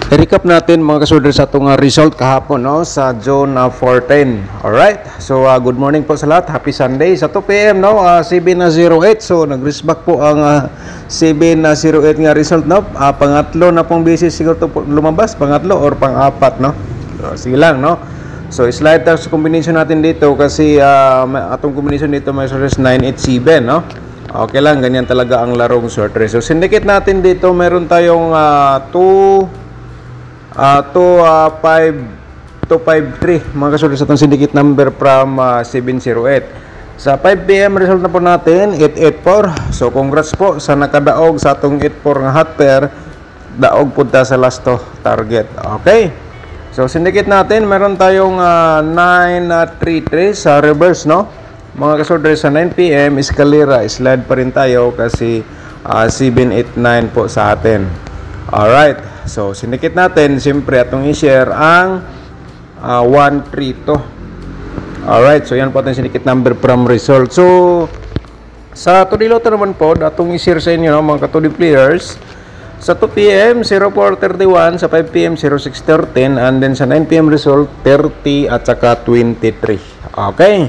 I-recap natin mga kasudre sa itong result kahapon no, sa June 14. Alright, so good morning po sa lahat. Happy Sunday. Sa 2 PM no, 7:08. So nag-riskback po ang 7:08 nga result no. Pangatlo na pong beses siguro to lumabas, pangatlo or pang-apat no. So, sige lang no. So slide tayo sa combination natin dito kasi atong combination dito may source 987 no. Okay lang, ganyan talaga ang larong short race. So syndicate natin dito, meron tayong 253 mga kasunod sa itong syndicate number from 708. Sa 5 PM result na po natin 884. So congrats po sa nakadaog sa atong 84 nga hot pair. Daog punta sa last to target. Okay, so syndicate natin meron tayong 933 sa reverse no. Mga kasunod sa 9 PM escalera, slide pa rin tayo kasi 789 po sa atin. Alright, so syndicate natin, siyempre atong i-share ang 132. Alright, so yan po atong syndicate number from result. So sa 2D Lotto naman po, atong i-share sa inyo no, mga ka-2D players. Sa 2 PM 0431, sa 5 PM 0613, and then sa 9 PM result 30 at saka 23. Okay,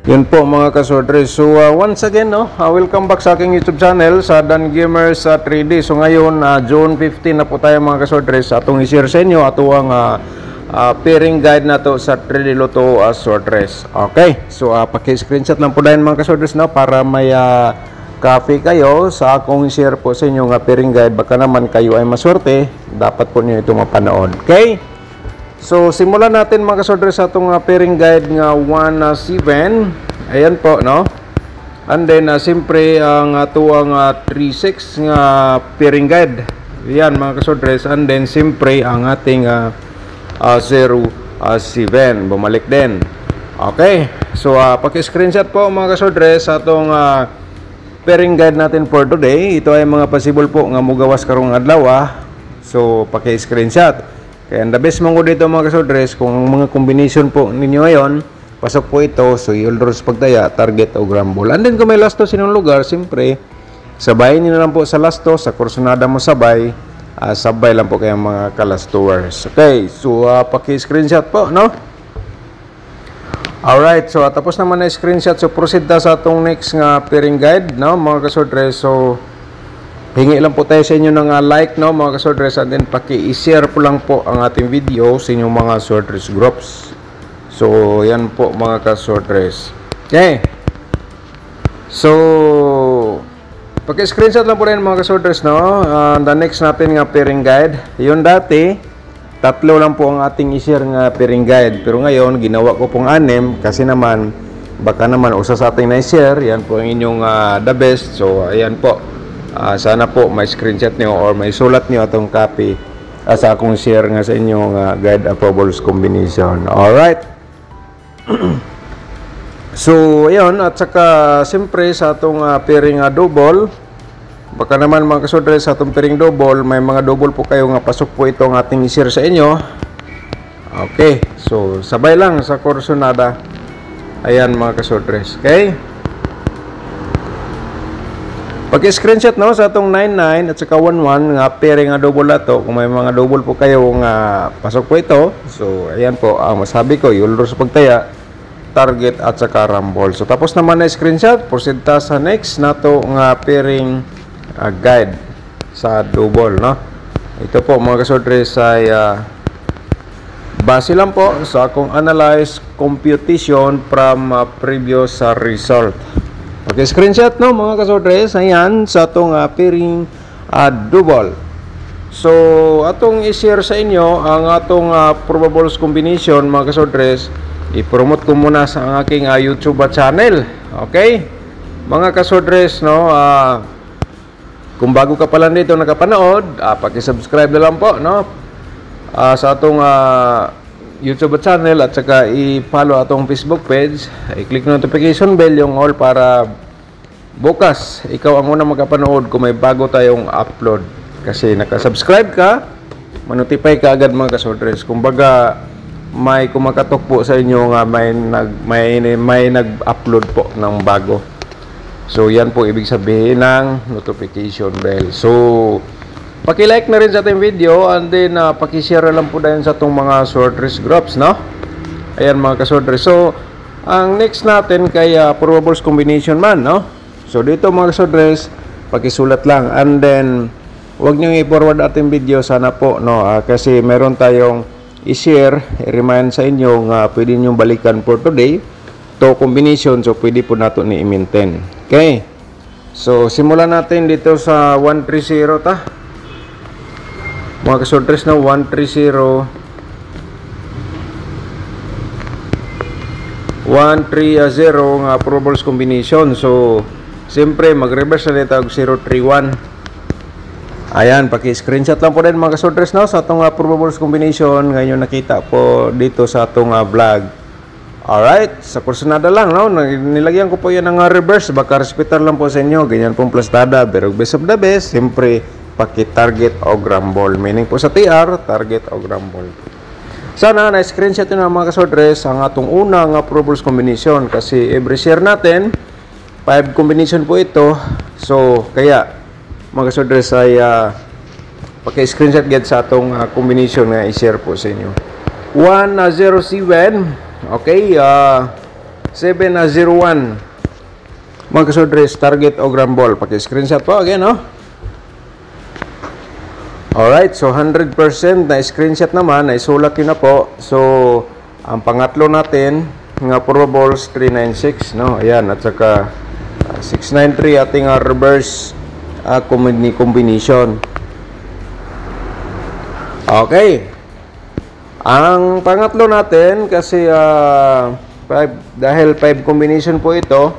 yun po mga kasodre. So once again no, welcome back sa aking YouTube channel sa Dan Gamers 3D. So ngayon June 15 na po tayo mga kasodre sa atong i-share sa inyo ato ang pairing guide na to sa 3D Lotto short race. Okay, so paki-screenshot lang po dahil mga kasodre no, para may copy kayo sa akong i-share po sa inyo nga pairing guide. Baka naman kayo ay maswerte, dapat po niyo ito mapanood. Okay, so simulan natin mga kasodre sa itong pairing guide nga 1-7. Ayan po no. And then siyempre ang ato ang 3-6 nga pairing guide. Ayan mga kasodre. And then siyempre ang ating 0-7 bumalik din. Okay, so paki-screenshot po mga kasodre sa itong pairing guide natin for today. Ito ay mga possible po nga mugawas karong adlaw. So paki-screenshot. Kaya the best mong ko dito mga kasodres, kung mga combination po ninyo ngayon, pasok po ito, so i-ultros pagtaya, target o grumble. And then kung may last to sinong lugar, siyempre, sabayin nyo na lang po sa last to, sa kursunada mo sabay, sabay lang po kayong mga ka-last tours. Okay, so paki-screenshot po, no? Alright, so tapos naman na screenshot, so proceed na sa itong next nga pairing guide, no mga kasodres. So hingi lang po tayo sa inyo ng like no mga ka-short and then paki-share po lang po ang ating video sa inyong mga short race groups. So yan po mga ka-short race. Okay, so paki-screenshot lang po rin mga ka-short race no. The next natin nga pairing guide, yun dati tatlo lang po ang ating i-share nga pairing guide, pero ngayon ginawa ko pong 6 kasi naman baka naman usa sa ating na-share. Yan po ang inyong the best. So ayan po, sana po may screenshot nyo or may sulat nyo atong copy sa akong share nga sa inyong guide approvals combination. Alright. So ayun, at saka siyempre sa atong pairing double, baka naman mga kasodre sa atong pairing double may mga double po kayo nga pasok po itong ating i-share sa inyo. Okay, so sabay lang sa kursunada. Ayan mga kasodres. Okay, pag-screenshot no sa atong 99 at saka 11 nga pairing nga double ato. Kung may mga double po kayo nga pasok po ito, so ayan po ang masabi ko, i-ultros pagtaya, target at saka rumble. So tapos naman na screenshot, proceed ta sa next nato nga pairing guide sa double no. Ito po mga kasodre say base lang po sa akong analyze computation from previous result. Okay, screenshot no mga kasodres, ayan sa atong pairing double. So atong i-share sa inyo ang atong probables combination mga kasodres. I-promote ko muna sa aking YouTube channel. Okay, mga kasodres no, kung bago ka pa lang dito nakapanood, paki-subscribe na lang po no sa atong YouTube channel at saka i-follow atong Facebook page. I-click notification bell yung all para bukas ikaw ang unang makapanood kung may bago tayong upload. Kasi nakasubscribe ka, manotify ka agad mga kasodres. Kumbaga may kumakatok po sa inyo nga may nag-upload po ng bago. So yan po ibig sabihin ng notification bell. So Paki-like na rin sa ating video, and then paki-share lang po dahil sa itong mga swordfish groups, no? Ayan mga kaswordfish. So, ang next natin kay probables combination man, no? So, dito mga kaswordfish, pakisulat lang, and then huwag nyo i-forward ating video sana po, no? Kasi meron tayong i-share, i-remind sa inyo nga pwede nyo balikan for today to combination, so pwede po nato ni i-maintain. Okay, so simulan natin dito sa 130 ta mga kaswordfish, na 130 nga probables combination. So siyempre mag-reverse na dito 031. Ayan, paki-screenshot lang po din mga kaswordfish, no, sa itong probables combination ngayon nakita po dito sa itong vlog. Alright, sa kursunada lang, no, nilagyan ko po yan ng reverse, baka respitar lang po sa inyo, ganyan pong plastada, pero best of the best, siyempre paki-target o grumble, meaning po sa TR, target o grumble. Sana na-screenshot nyo na mga kaswordfish ang atong unang probables combination, kasi every share natin 5 combination po ito. So kaya mga kaswordfish ay paki-screenshot get sa atong combination na i-share po sa inyo. 107, okay, 701 mga kaswordfish, target o grumble, paki-screenshot po again, no? Alright, so 100% na screenshot naman, na isulat yun na po. So ang pangatlo natin nga probables 396, no? Ayan, at saka 693 ating reverse combination. Okay, ang pangatlo natin kasi dahil 5 combination po ito,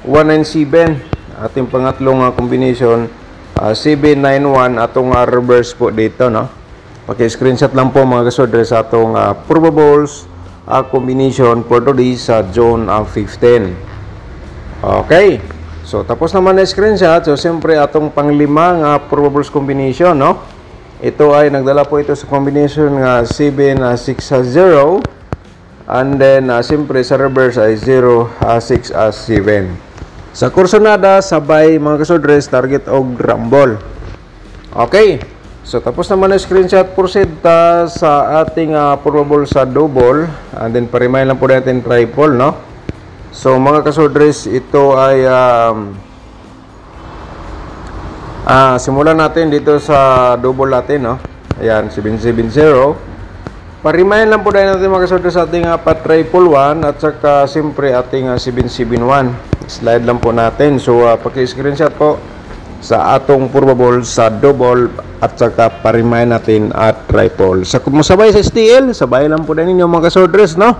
197 ating pangatlong combination, 791 atong reverse po dito, no? Paki-screenshot lang po mga kaswordfish sa atong probables combination for today sa June 15. Okay, so tapos naman na screenshot. So siyempre atong panglima nga probables combination, no? Ito ay nagdala po ito sa combination nga 760, and then siyempre sa reverse ay 067. Sa kursunada sabay mga kaswordfish, target o grumble. Okay, so tapos naman na screenshot, proceed sa ating probable sa double, and then pa-remind lang po natin triple, no? So mga kaswordfish, ito ay simulan natin dito sa double natin, no? Ayan, 770. Pa-remind lang po dahil natin mga kaswordfish sa ating triple 1, at saka siyempre ating 771. Slide lang po natin. So paki-screenshot po sa atong probable sa double, at saka pa-remind natin at triple. Sa musabay sa STL, sabay lang po din ninyo mga kaswordfish, no?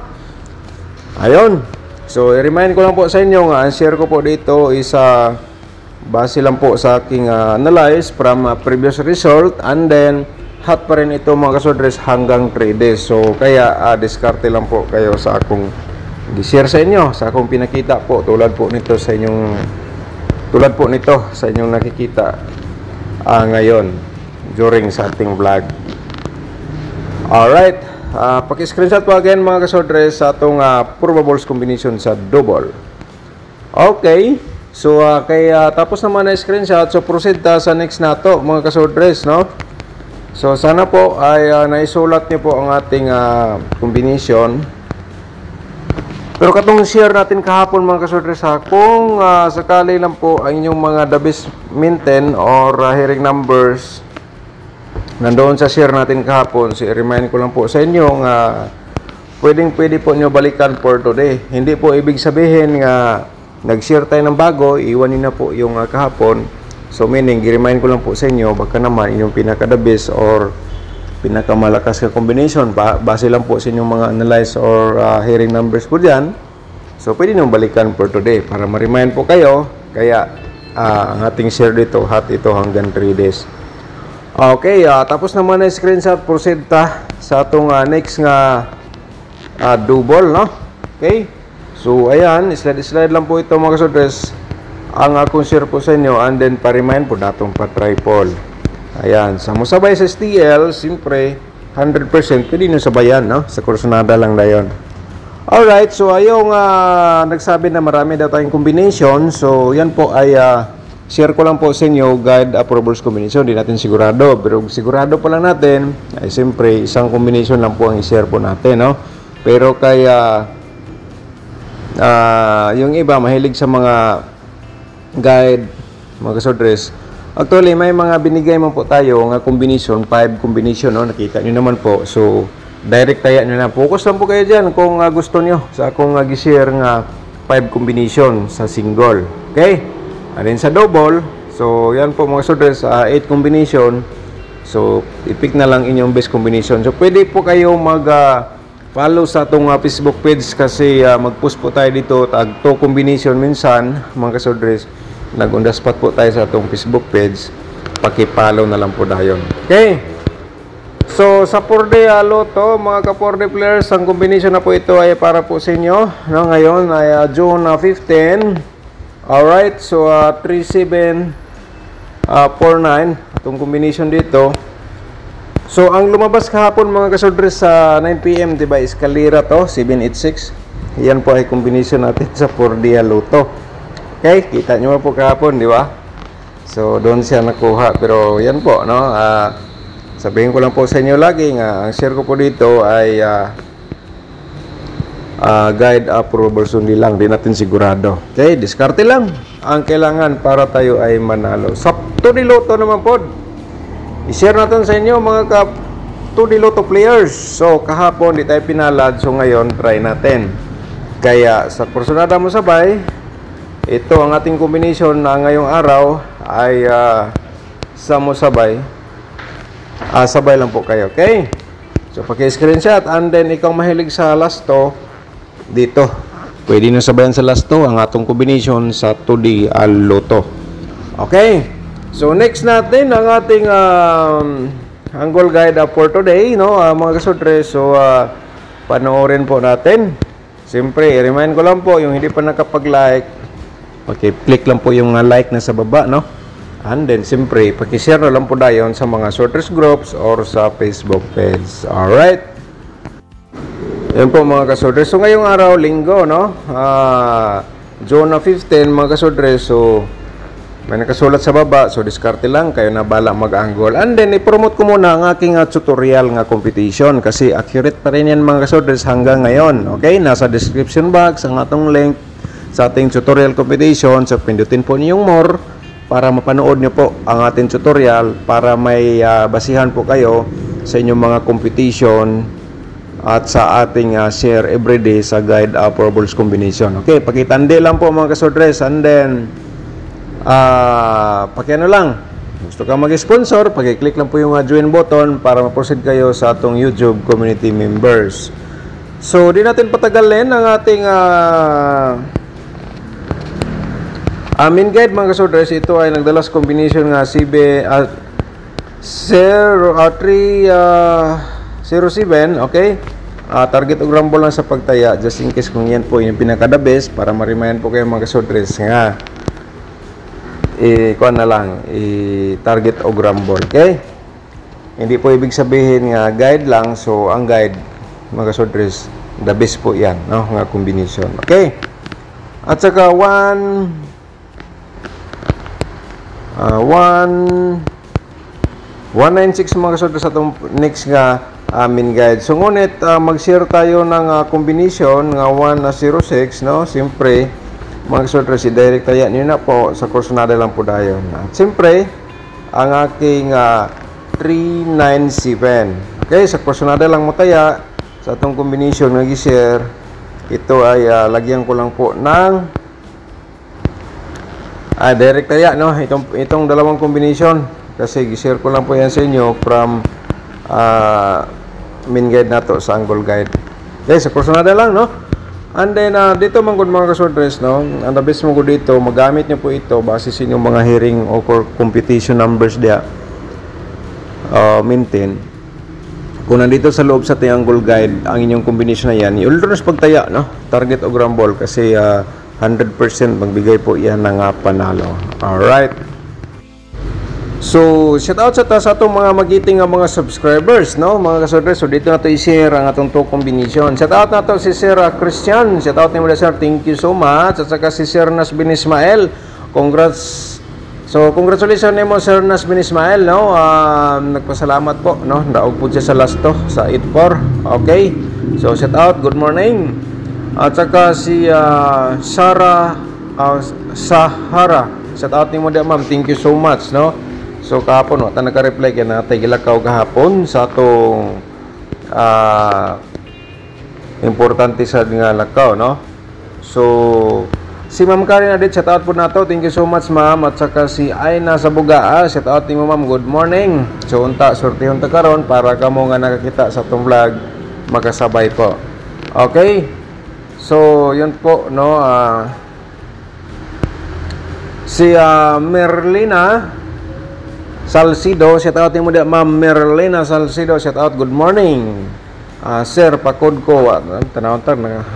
Ayun. So i-remind ko lang po sa inyo nga ang share ko po dito is base lang po sa aking analyze from previous result, and then hot pa rin ito mga kaswordfish hanggang 3 days. So kaya diskarte lang po kayo sa akong i-share sa inyo, sa akong pinakita po, tulad po nito sa inyong nakikita ngayon during sa ating vlog. Alright, paki-screenshot po again mga kaswordfish sa atong probables combination sa double. Okay, so kaya tapos naman na screenshot, so proceed sa next nato mga kaswordfish, no? So sana po ay naisulat niyo po ang ating combination. Pero katong share natin kahapon mga kaswordfish, kung sakali lang po ang inyong mga the best maintain or hearing numbers nandoon sa share natin kahapon, so i-remind ko lang po sa inyo nga pwede po nyo balikan for today. Hindi po ibig sabihin nga nag-share tayo ng bago, iwan nyo na po yung kahapon. So meaning, i-remind ko lang po sa inyo, baka naman inyong pinaka-the best or pinakamalakas ka combination, base lang po sa inyong mga analyze or hearing numbers po dyan. So pwede nyo balikan for today para ma-remind po kayo. Kaya ang ating share dito, hot ito hanggang 3 days. Okay, tapos naman na screenshot, proceed sa atong next nga double, no? Okay, so ayan, slide lang po ito mga kaswordfish ang akong share po sa inyo, and then pa-remind po natong pa-triple. Ayan, sa musabay sa STL, siyempre 100% pwede nyo sabayan, no? Sa kursunada lang na yun. Alright, so ayong nagsabi na marami daw tayong combination. So yan po ay share ko lang po sa inyo guide approvals combination. Di natin sigurado, pero sigurado pa lang natin ay siyempre isang combination lang po ang i-share po natin, no? Pero kaya yung iba mahilig sa mga guide, mga kasodres. Actually may mga binigay man po tayo nga combination, 5 combination, no? Nakita niyo naman po. So direct tayo nyo na. Focus lang po kayo dyan kung gusto nyo sa akong gi-share nga 5 combination sa single. Okay? And then sa double, so yan po mga kasodres, 8 combination. So i-pick na lang inyong best combination. So pwede po kayo follow sa atong Facebook page kasi mag-post po tayo dito tag 2 combination minsan mga kasodres. Nag-on-the-spot po tayo sa atong Facebook page. Paki-follow na lang po dayon. Okay? So sa 4D Lotto mga ka-4D players, ang combination na po ito ay para po sa inyo, no? Ngayon ay June 15. Alright, so 3749 itong combination dito. So ang lumabas kahapon mga kasodres sa 9 PM, diba, Escalera to, 786. Yan po ay combination natin sa 4D Lotto. Okay, kita nyo po kahapon, di ba? So doon siya nakuha, pero yan po, no? Sabihin ko lang po sa inyo lagi nga, ang share ko po dito ay guide approvals only lang, di natin sigurado. Okay, diskarte lang ang kailangan para tayo ay manalo. Sa 2D Lotto naman po, i-share natin sa inyo mga 2D Lotto players. So kahapon di tayo pinalad, so ngayon try natin. Kaya sa personada mo sabay, ito ang ating combination na ngayong araw ay sa mo sabay. Sabay lang po kayo, okay? So paki-screenshot, and then ikaw mahilig sa last to, dito pwede na sabayan sa last to ang atong combination sa 2D Lotto. Okay, so next natin ang ating angle guide for today, no, mga kasodres. So panoorin po natin. Siyempre i-remind ko lang po yung hindi pa nakapag-like, click lang po yung like na sa baba, no, and then siyempre paki-share na lang po dayon sa mga sorters groups or sa Facebook page. Alright, yan po mga kasodres. So ngayong araw, linggo, no? June 15 mga kasodres. So may nakasulat sa baba. So diskarte lang, kayo na bala mag-angle. And then i-promote ko muna ang aking tutorial nga competition kasi accurate pa rin yan mga kasodres hanggang ngayon. Okay, nasa description box ang atong link sa ating tutorial competition. So pindutin po niyong more para mapanood niyo po ang ating tutorial, para may basihan po kayo sa inyong mga competition at sa ating share everyday sa guide approvals combination. Okay, pakitandi lang po mga kasodres, and then pakiano lang, gusto ka mag-sponsor, paki-click lang po yung join button para ma-proceed kayo sa atong YouTube community members. So di natin patagalin ang ating main guide mga kasodres. Ito ay nagdalas combination nga CB 307. Okay, target og rumble lang sa pagtaya, just in case kung yan po yung pinaka the best, para ma-remind po kayo mga kasodres nga kuha na lang target og rumble. Okay, hindi po ibig sabihin nga guide lang. So ang guide mga kasodres, the best po yan, no, nga combination. Okay, at saka 196 mga kasodres sa itong next nga main guide. So ngunit mag-share tayo ng combination nga 106, no? Siyempre mga kasodres, i-direct tayo nyo na po sa kursunada lang po dayon. At siyempre ang aking 397. Okay, sa kursunada lang mo taya sa itong combination nga i-share. Ito ay lagyan ko lang po ng direct taya, no? Itong dalawang combination kasi i-share ko lang po yan sa inyo from main guide na to sa angle guide. Okay, sa personada lang, no? And then dito mga kasodres, no, ang the best mo ko dito, magamit nyo po ito base sa inyong mga hearing o competition numbers dia maintain. Kung nandito sa loob sa angle guide ang inyong combination na yan, i-ultras pagtaya, no, target o rumble, kasi 100% magbigay po yan ng panalo. Alright, so shout out sa atong mga magiting mga subscribers, no, mga kasodres. So dito na to i-share ang atong to combination. Shout out na to si Sir Christian, shout out ni mo sir, thank you so much. At saka si Sir Nasbin Ismael, congrats So congratulations nimo Sir Nasmin Ismail, no. Nagpasalamat po, no. Daog po siya sa last to sa 84. Okay. So shout out, good morning. At saka si Sahara, shout out nimo dia ma'am. Thank you so much, no. So kahapon wala naka-reply kay natay gilakaw gahapon sa atong importante sa nga lakaw, no. So si Ma'am Karen Adit, shout out po nato. Thank you so much ma'am. At saka si Aina sa Bugaa, shout out nimo ma'am. Good morning. So unta sortihon ta karon para kamo nga nakakita sa atong vlog makasabay po. Okay? So yun po, no. Si Merlina Salcido, shout out nimo di ma'am Merlina Salcido, shout out. Good morning. Sir, pakod ko tanawon na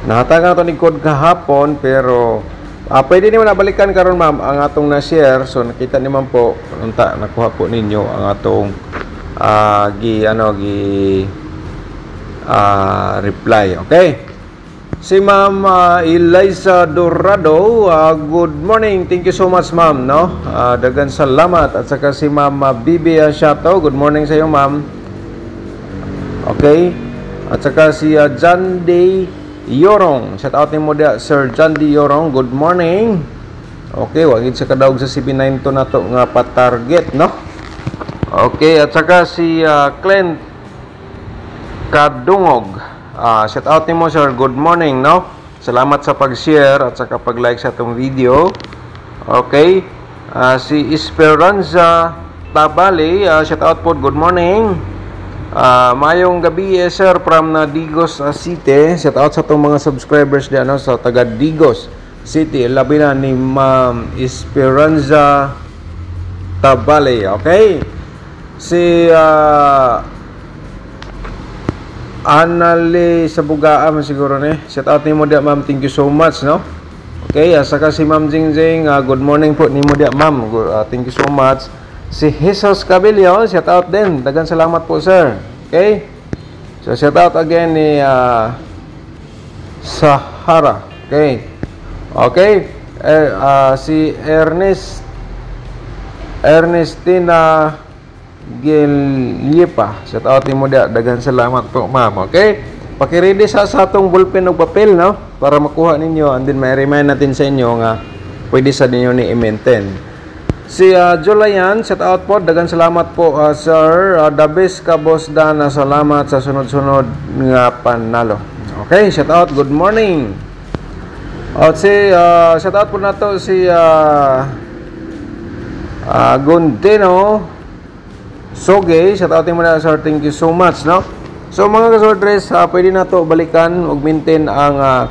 nahatagan ito ni code kahapon, pero pwede naman nabalikan karon ma'am ang atong na-share. So nakita naman po unta nakuha po ninyo ang atong reply. Okay, si ma'am Eliza Dorado, good morning. Thank you so much ma'am, no. Dagan salamat. At saka si ma'am Bibi Shato, good morning sa iyo ma'am. Okay, at saka si John Day Yorong, shout out nimo dia Sir John D. Yorong, good morning. Okay, wagid sa kadawog sa CB9 to nato nga pa-target, no. Okay, at saka si Clint Kadungog, shout out nimo sir, good morning, no. Salamat sa pag-share at saka pag-like sa atong video. Okay, si Esperanza Tabali, shout out po, good morning. Mayong gabi sir from Digos City. Shout out sa itong mga subscribers diyan, no, sa taga Digos City. Labi na ni Ma'am Esperanza Tabale. Okay, si Anali sa Bugaan siguro ni. Shout out nimo dia ma'am, thank you so much, no. Okay, saka si Ma'am Jingjing, good morning po nimo dia ma'am, thank you so much. Si Jesus Cabello, shout out din. Dagan salamat po sir. Okay? So shout out again ni Sahara. Okay? Okay? Si Ernestina Gilyepa, shout out mo dia. Dagan salamat po ma'am. Okay? Paki-ready sa atong ballpen ug papel, no? Para makuha ninyo, and then may remind natin sa inyo nga pwede sa ninyo ni i-maintain. Si Jolayan, shout out po. Dagan salamat po sir. The best ka boss Dan. Salamat sa sunod-sunod nga panalo. Okay, shout out, good morning. At si shout out po nato si Gondeno Soge, shout out mo na sir, thank you so much, no. So mga kasordres, pwede na to balikan ug maintain ang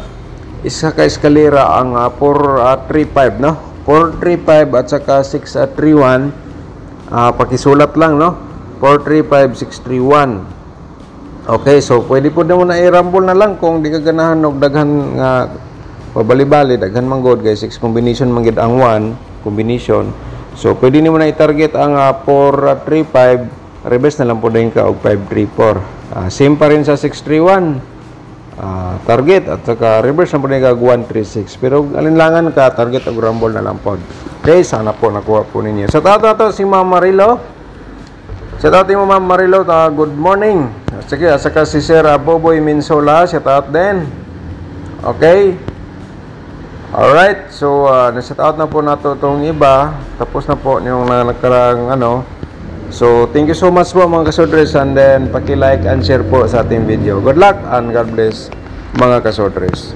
isa ka eskalera ang 435, no. 435 at saka 631. Pakisulat lang, no. 435 631. Okay, so pwede po na muna i-rumble na lang kung di ka ganahan og daghan nga pabali-bali, daghan manggod guys. 6 combination manggid ang 1 combination. So pwede nimo na i-target ang 435, reverse na lang po din ka og 534. Same pa rin sa 631. Target at saka reverse na po din ka 136. Pero alinlangan ka, target og rumble na lang po. Okay, sana po nakuha po ninyo. Sa tato si Ma'am Marilo. Sa tato mo Ma'am Marilo, good morning. Sige, at saka si Sir Boboy Minsola, shout out din. Okay. Alright, so na-shout out na po nato itong iba. Tapos na po yung nakarang ano. So thank you so much po mga kasodres, and then paki-like and share po sa ating video. Good luck and God bless mga kasodres.